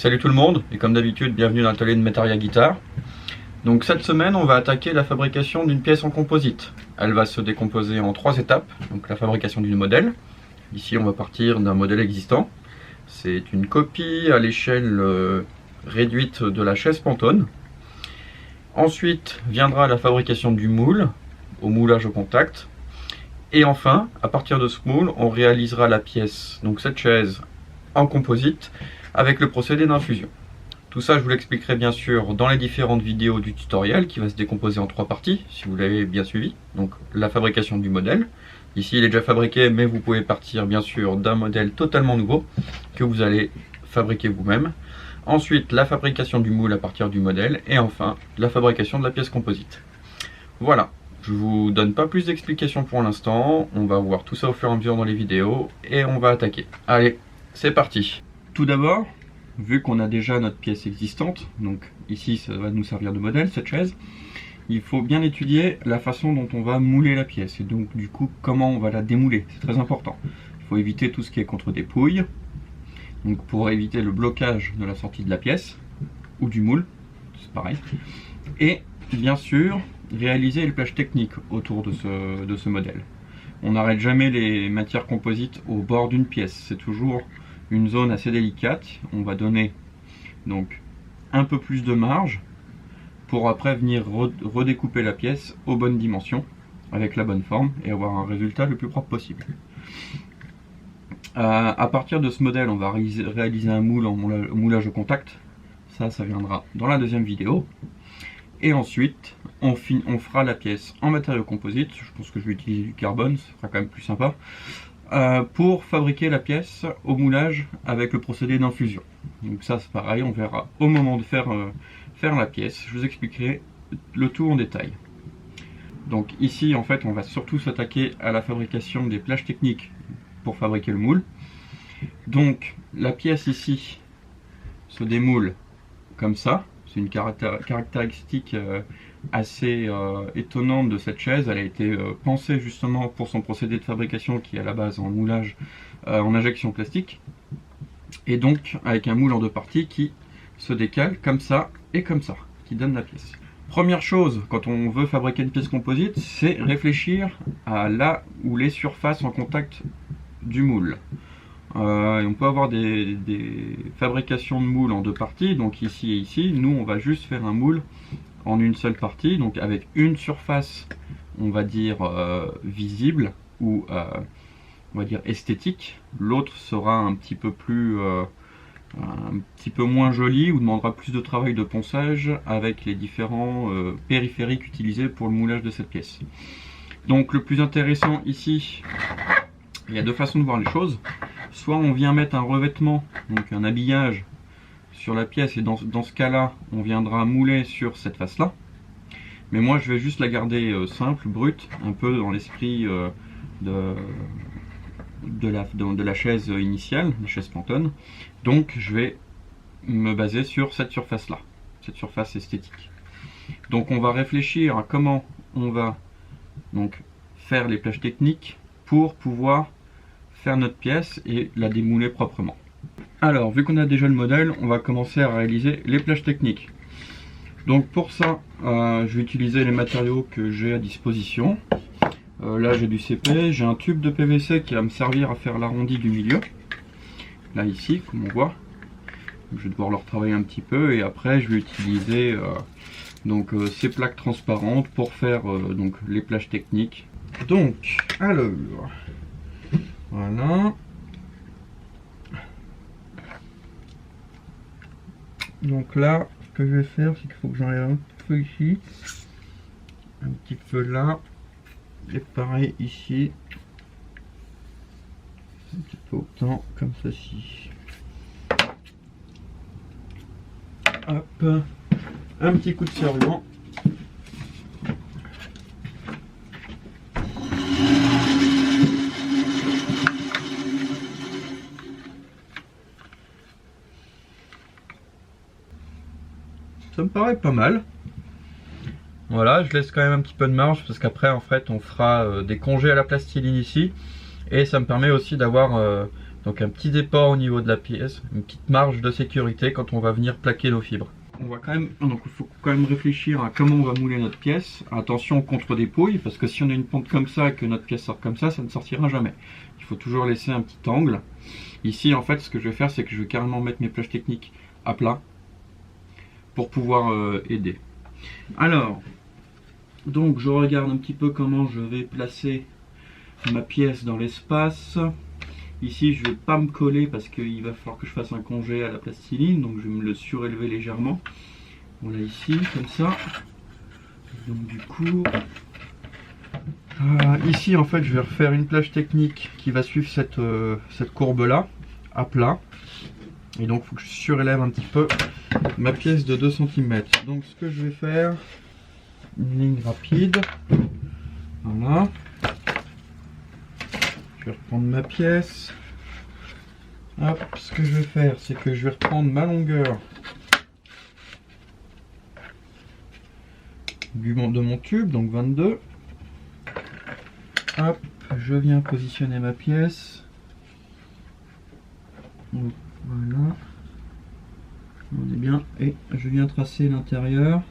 Salut tout le monde, et comme d'habitude, bienvenue dans l'atelier de Metaria Guitare. Donc cette semaine, on va attaquer la fabrication d'une pièce en composite. Elle va se décomposer en 3 étapes, donc la fabrication d'une modèle. Ici, on va partir d'un modèle existant. C'est une copie à l'échelle réduite de la chaise Pantone. Ensuite viendra la fabrication du moule, au moulage au contact. Et enfin, à partir de ce moule, on réalisera la pièce, donc cette chaise en composite, avec le procédé d'infusion. Tout ça, je vous l'expliquerai bien sûr dans les différentes vidéos du tutoriel qui va se décomposer en 3 parties, si vous l'avez bien suivi. Donc la fabrication du modèle. Ici, il est déjà fabriqué, mais vous pouvez partir bien sûr d'un modèle totalement nouveau que vous allez fabriquer vous-même. Ensuite, la fabrication du moule à partir du modèle. Et enfin, la fabrication de la pièce composite. Voilà. Je vous donne pas plus d'explications pour l'instant. On va voir tout ça au fur et à mesure dans les vidéos. Et on va attaquer. Allez, c'est parti. Tout d'abord, vu qu'on a déjà notre pièce existante, donc ici ça va nous servir de modèle cette chaise, il faut bien étudier la façon dont on va mouler la pièce et donc du coup comment on va la démouler, c'est très important. Il faut éviter tout ce qui est contre-dépouille, donc pour éviter le blocage de la sortie de la pièce ou du moule, c'est pareil, et bien sûr réaliser les plages techniques autour de ce modèle. On n'arrête jamais les matières composites au bord d'une pièce, c'est toujours une zone assez délicate. On va donner donc un peu plus de marge pour après venir redécouper la pièce aux bonnes dimensions avec la bonne forme et avoir un résultat le plus propre possible. À partir de ce modèle, on va réaliser un moule en moulage au contact. Ça viendra dans la deuxième vidéo. Et ensuite, on fera la pièce en matériaux composites. Je pense que je vais utiliser du carbone, ça sera quand même plus sympa. Pour fabriquer la pièce au moulage avec le procédé d'infusion. Donc ça c'est pareil, on verra au moment de faire la pièce. Je vous expliquerai le tout en détail. Donc ici en fait on va surtout s'attaquer à la fabrication des plages techniques pour fabriquer le moule. Donc la pièce ici se démoule comme ça. C'est une caractéristique assez étonnante de cette chaise. Elle a été pensée justement pour son procédé de fabrication qui est à la base en moulage en injection plastique. Et donc avec un moule en 2 parties qui se décale comme ça et comme ça, qui donne la pièce. Première chose, quand on veut fabriquer une pièce composite, c'est réfléchir à là où les surfaces en contact du moule. On peut avoir des fabrications de moules en 2 parties, donc ici et ici. Nous on va juste faire un moule en une seule partie, donc avec une surface on va dire visible ou on va dire esthétique. L'autre sera un petit peu moins joli ou demandera plus de travail de ponçage avec les différents périphériques utilisés pour le moulage de cette pièce. Donc le plus intéressant ici, il y a 2 façons de voir les choses. Soit on vient mettre un revêtement, donc un habillage sur la pièce, et dans ce cas là on viendra mouler sur cette face là, mais moi je vais juste la garder simple, brute, un peu dans l'esprit de la chaise initiale, la chaise Pantone. Donc je vais me baser sur cette surface là, cette surface esthétique. Donc on va réfléchir à comment on va donc faire les plages techniques pour pouvoir faire notre pièce et la démouler proprement. Alors, vu qu'on a déjà le modèle, on va commencer à réaliser les plages techniques. Donc pour ça, je vais utiliser les matériaux que j'ai à disposition. Là j'ai du CP, j'ai un tube de PVC qui va me servir à faire l'arrondi du milieu. Là ici, comme on voit. Je vais devoir le retravailler un petit peu et après je vais utiliser ces plaques transparentes pour faire donc les plages techniques. Donc, alors, voilà. Donc là, ce que je vais faire, c'est qu'il faut que j'enlève un petit feu ici, un petit feu là, et pareil ici, un petit peu autant, comme ceci. Hop, un petit coup de serrure. Ça me paraît pas mal. Voilà, je laisse quand même un petit peu de marge parce qu'après en fait on fera des congés à la plastiline ici et ça me permet aussi d'avoir Donc un petit départ au niveau de la pièce, une petite marge de sécurité quand on va venir plaquer nos fibres. On va quand même, donc il faut quand même réfléchir à comment on va mouler notre pièce. Attention aux contre-dépouilles, parce que si on a une pente comme ça et que notre pièce sort comme ça ne sortira jamais. Il faut toujours laisser un petit angle. Ici, en fait, ce que je vais faire, c'est que je vais carrément mettre mes plages techniques à plat pour pouvoir aider. Alors, donc je regarde un petit peu comment je vais placer ma pièce dans l'espace. Ici, je ne vais pas me coller parce qu'il va falloir que je fasse un congé à la plastiline, donc je vais me le surélever légèrement. Voilà, ici, comme ça. Donc du coup, ici en fait, je vais refaire une plage technique qui va suivre cette courbe-là, à plat. Et donc, il faut que je surélève un petit peu ma pièce de 2 cm. Donc, ce que je vais faire, une ligne rapide. Voilà. Je vais reprendre ma pièce. Hop, ce que je vais faire, c'est que je vais reprendre ma longueur de mon tube, donc 22. Hop, je viens positionner ma pièce. Donc, voilà. On est bien. Et je viens tracer l'intérieur.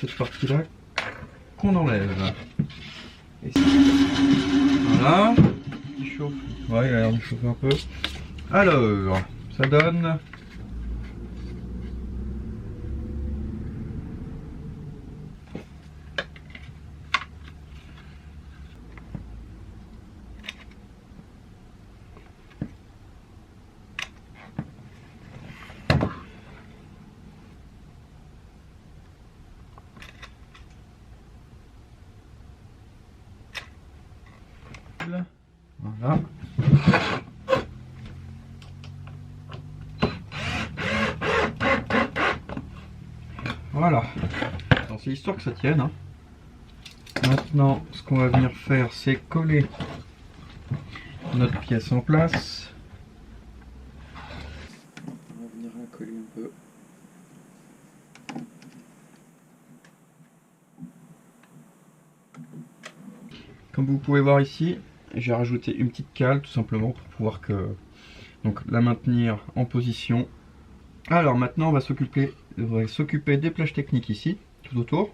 Cette partie-là qu'on enlève. Et voilà. Il chauffe. Ouais, il a l'air de chauffer un peu. Alors, ça donne. Voilà. Voilà. C'est histoire que ça tienne. Hein. Maintenant, ce qu'on va venir faire, c'est coller notre pièce en place. On va venir la coller un peu. Comme vous pouvez voir ici, j'ai rajouté une petite cale tout simplement pour pouvoir donc la maintenir en position. Alors maintenant on va s'occuper des plages techniques ici, tout autour,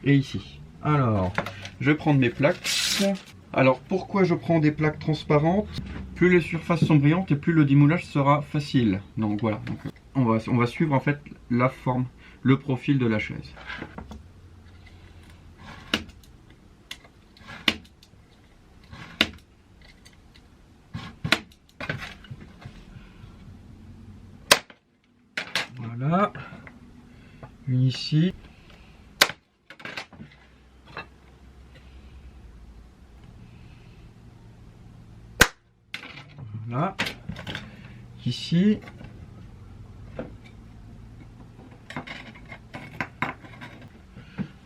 et ici. Alors, je vais prendre mes plaques. Alors pourquoi je prends des plaques transparentes? Plus les surfaces sont brillantes et plus le démoulage sera facile. Donc voilà, donc, on va suivre en fait la forme, le profil de la chaise. Voilà, une ici. Voilà, ici.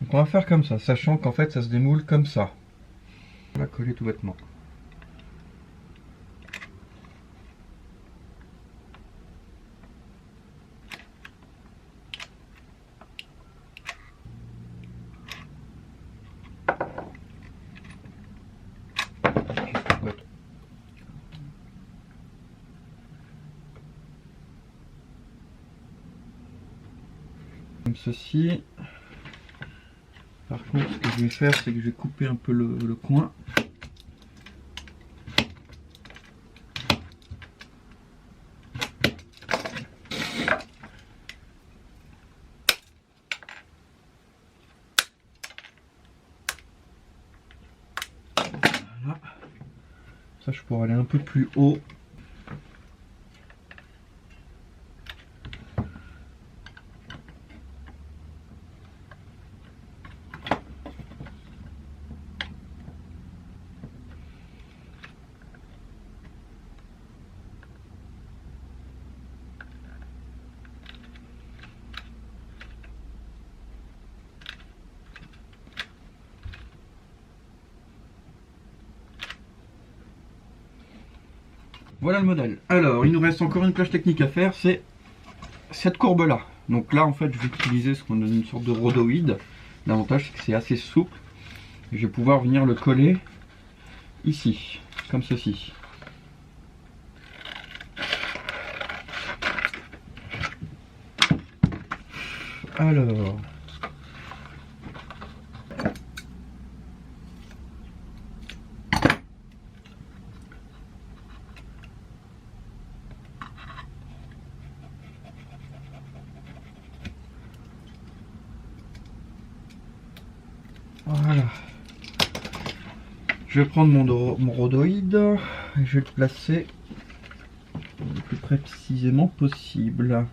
Donc on va faire comme ça, sachant qu'en fait ça se démoule comme ça. On va coller tout bêtement. Comme ceci. Par contre, ce que je vais faire, c'est que je vais couper un peu le coin. Voilà. Ça, je pourrais aller un peu plus haut. Voilà le modèle. Alors, il nous reste encore une plage technique à faire, c'est cette courbe là. Donc là en fait je vais utiliser ce qu'on donne une sorte de rhodoïde. L'avantage c'est que c'est assez souple. Je vais pouvoir venir le coller ici, comme ceci. Alors, voilà. Je vais prendre mon rhodoïde et je vais le placer le plus précisément possible.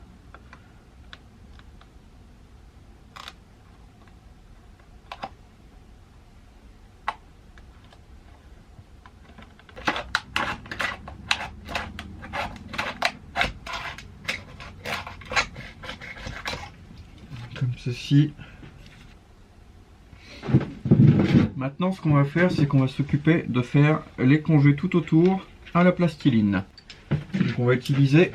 Comme ceci. Maintenant ce qu'on va faire, c'est qu'on va s'occuper de faire les congés tout autour à la plastiline. Donc on va utiliser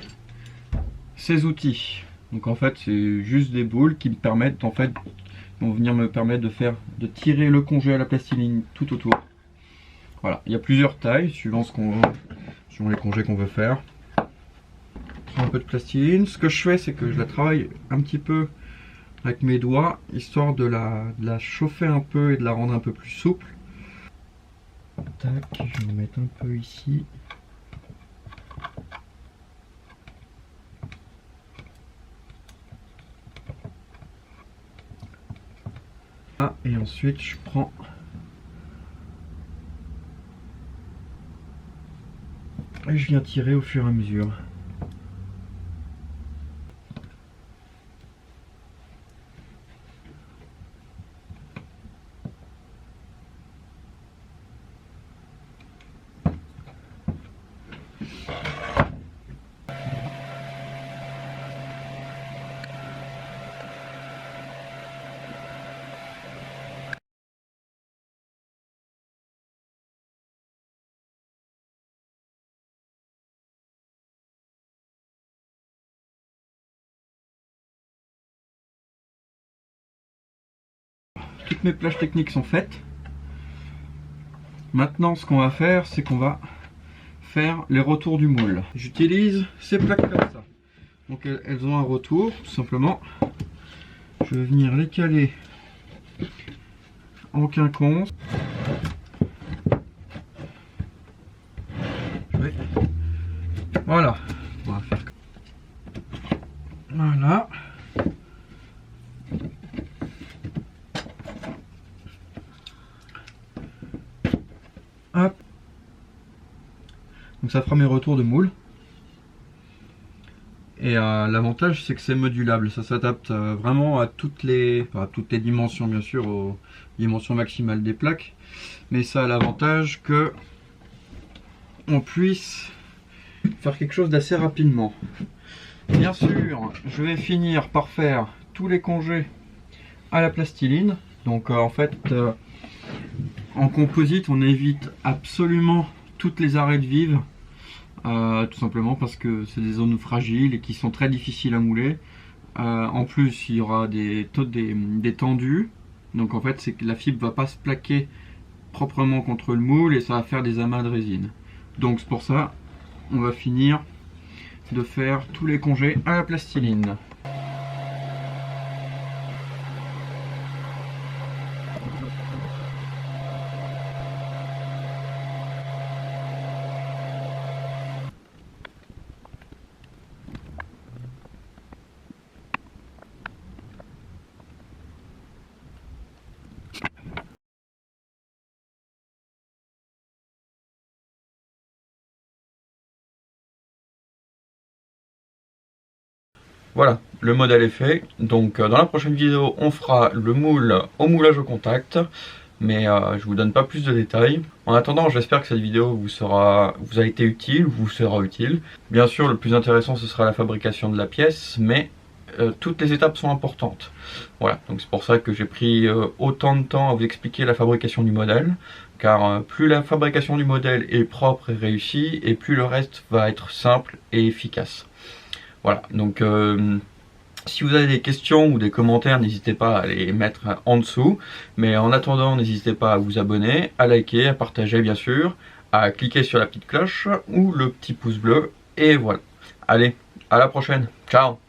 ces outils. Donc en fait c'est juste des boules qui me permettent vont venir me permettre de tirer le congé à la plastiline tout autour. Voilà, il y a plusieurs tailles suivant les congés qu'on veut faire. Je prends un peu de plastiline. Ce que je fais, c'est que je la travaille un petit peu avec mes doigts, histoire de la chauffer un peu et de la rendre un peu plus souple. Tac, je vais en mettre un peu ici. Ah, et ensuite je prends et je viens tirer au fur et à mesure. Toutes mes plages techniques sont faites. Maintenant ce qu'on va faire, c'est qu'on va faire les retours du moule. J'utilise ces plaques comme ça. Donc elles ont un retour, tout simplement. Je vais venir les caler en quinconce. Voilà. On va faire voilà. Hop. Donc ça fera mes retours de moule. Et l'avantage c'est que c'est modulable, ça s'adapte vraiment à toutes les dimensions, bien sûr, aux dimensions maximales des plaques. Mais ça a l'avantage que on puisse faire quelque chose d'assez rapidement. Bien sûr, je vais finir par faire tous les congés à la plastiline. Donc en fait, en composite, on évite absolument toutes les arêtes vives. Tout simplement parce que c'est des zones fragiles et qui sont très difficiles à mouler. En plus il y aura des tendus, donc en fait c'est que la fibre va pas se plaquer proprement contre le moule et ça va faire des amas de résine. Donc c'est pour ça on va finir de faire tous les congés à la plastiline. Voilà, le modèle est fait. Donc dans la prochaine vidéo, on fera le moule au moulage au contact. Mais je vous donne pas plus de détails. En attendant, j'espère que cette vidéo vous a été utile, vous sera utile. Bien sûr, le plus intéressant, ce sera la fabrication de la pièce, mais toutes les étapes sont importantes. Voilà, donc c'est pour ça que j'ai pris autant de temps à vous expliquer la fabrication du modèle. Car plus la fabrication du modèle est propre et réussie, et plus le reste va être simple et efficace. Voilà, donc Si vous avez des questions ou des commentaires, n'hésitez pas à les mettre en dessous. Mais en attendant, n'hésitez pas à vous abonner, à liker, à partager bien sûr, à cliquer sur la petite cloche ou le petit pouce bleu. Et voilà. Allez, à la prochaine. Ciao!